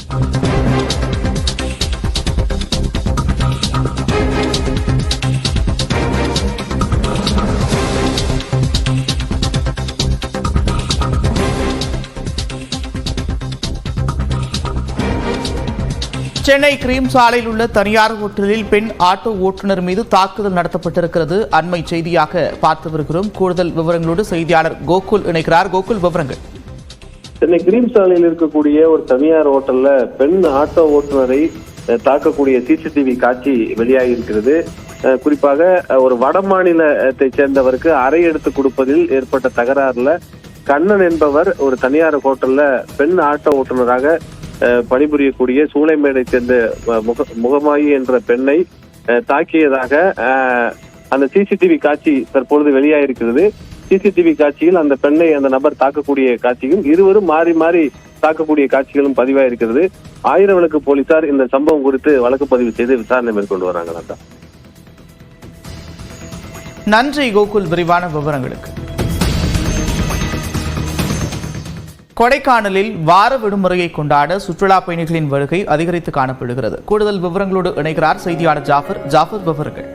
Chennai cream சாலையில் உள்ள தனியார் ஹோட்டலில் பெண் ஆட்டோ ஓட்டுநர் மீது தாக்குதல் நடத்தப்பட்டிருக்கிறது. அண்மை செய்தியாக பார்த்து வருகிறோம். கூடுதல் விவரங்களோடு செய்தியாளர் கோகுல் இணைக்கிறார். கோகுல், விவரங்கள். சென்னை கிரீம் சாலையில் இருக்கக்கூடிய ஒரு தனியார் ஹோட்டல்ல பெண் ஆட்டோ ஓட்டுநரை தாக்கக்கூடிய சிசிடிவி காட்சி வெளியாகி இருக்கிறது. குறிப்பாக ஒரு வட மாநிலத்தை சேர்ந்தவருக்கு அறை எடுத்து கொடுப்பதில் ஏற்பட்ட தகராறுல கண்ணன் என்பவர் ஒரு தனியார் ஹோட்டல்ல பெண் ஆட்டோ ஓட்டுநராக பணிபுரியக்கூடிய சூளைமேடை சேர்ந்த முகமாயி என்ற பெண்ணை தாக்கியதாக அந்த சிசிடிவி காட்சி தற்பொழுது வெளியாயிருக்கிறது. சிசிடிவி காட்சியில் அந்த பெண்ணை அந்த நபர் தாக்கக்கூடிய காட்சியும் இருவரும் மாறி மாறி தாக்கக்கூடிய காட்சிகளும் பதிவாயிருக்கிறது. ஆயிரவிளக்கு போலீசார் இந்த சம்பவம் குறித்து வழக்கு பதிவு செய்து விசாரணை மேற்கொண்டு வராங்க. நன்றி கோகுல், விரிவான விவரங்களுக்கு. கொடைக்கானலில் வார விடுமுறையை கொண்டாட சுற்றுலா பயணிகளின் வருகை அதிகரித்து காணப்படுகிறது. கூடுதல் விவரங்களோடு இணைகிறார் செய்தியாளர் ஜாஃபர். விவரங்கள்.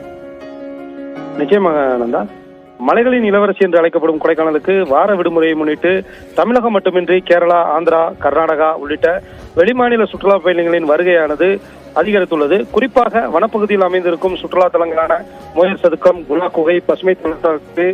நிச்சயமாக நந்தா, மலைகளின் இளவரசி என்று அழைக்கப்படும் கொடைக்கானலுக்கு வார விடுமுறையை முன்னிட்டு தமிழகம் மட்டுமின்றி கேரளா, ஆந்திரா, கர்நாடகா உள்ளிட்ட வெளிமாநில சுற்றுலா பயணிகளின் வருகையானது அதிகரித்துள்ளது. குறிப்பாக வனப்பகுதியில் அமைந்திருக்கும் சுற்றுலா தலங்களான மோயர் சதுக்கம், குணா குகை, பசுமை தலத்து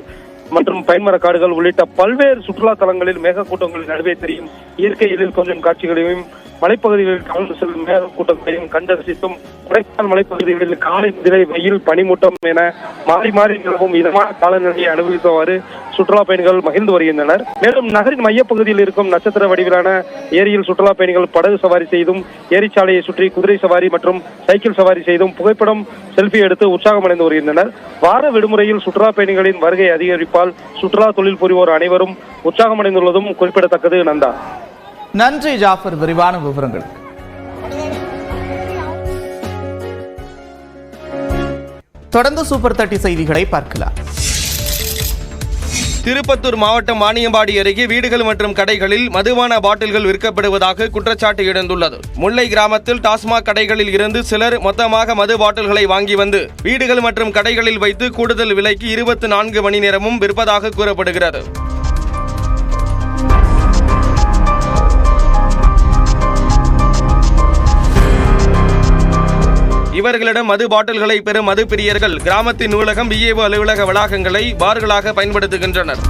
மற்றும் பைன்மரக்காடுகள் உள்ளிட்ட பல்வேறு சுற்றுலா தலங்களில் மேகக்கூட்டங்களின் நடுவே தெரியும் இயற்கை எழில் கொஞ்சம் காட்சிகளையும் மலைப்பகுதிகளில் கலந்து செல்லும் மேகக்கூட்டங்களையும் கண்டரசித்தும் கொடைக்கானல் மலைப்பகுதிகளில் காலை முதலை வெயில், பனிமூட்டம் என மாறி மாறி நிலவும் இதமான காலநிலையை அனுபவித்தவாறு சுற்றுலா பயணிகள் மகிழ்ந்து வருகின்றனர். மேலும் நகரின் மையப்பகுதியில் இருக்கும் நட்சத்திர வடிவிலான ஏரியில் சுற்றுலா பயணிகள் படகு சவாரி செய்தும், ஏரிச்சாலையை சுற்றி குதிரை சவாரி மற்றும் சைக்கிள் சவாரி செய்தும் புகைப்படம், செல்ஃபி எடுத்து உற்சாகமடைந்து வருகின்றனர். வார விடுமுறையில் சுற்றுலா பயணிகளின் வருகை அதிகரிப்பால் சுற்றுலா தொழில் புரிவோர் அனைவரும் உற்சாகமடைந்துள்ளதும் குறிப்பிடத்தக்கது. நந்தா, நன்றி ஜாஃபர், விரிவான விவரங்கள். தொடர்ந்து சூப்பர் 30 செய்திகளை பார்க்கலாம். திருப்பத்தூர் மாவட்டம் வாணியம்பாடி அருகே வீடுகள் மற்றும் கடைகளில் மதுபான பாட்டில்கள் விற்கப்படுவதாக குற்றச்சாட்டு எழுந்துள்ளது. முல்லை கிராமத்தில் டாஸ்மாக் கடைகளில் இருந்து சிலர் மொத்தமாக மது பாட்டில்களை வாங்கி வந்து வீடுகள் மற்றும் கடைகளில் வைத்து கூடுதல் விலைக்கு 24 மணி நேரமும் விற்பதாக கூறப்படுகிறது. இவர்களிடம் மது பாட்டில்களை பெறும் மது பிரியர்கள் கிராமத்தின் நூலகம், விஏஓ அலுவலக வளாகங்களை பார்களாக பயன்படுத்துகின்றனர்.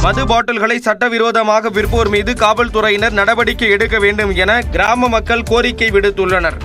மது பாட்டில்களை சட்டவிரோதமாக விற்போர் மீது காவல்துறையினர் நடவடிக்கை எடுக்க வேண்டும் என கிராம மக்கள் கோரிக்கை விடுத்துள்ளனர்.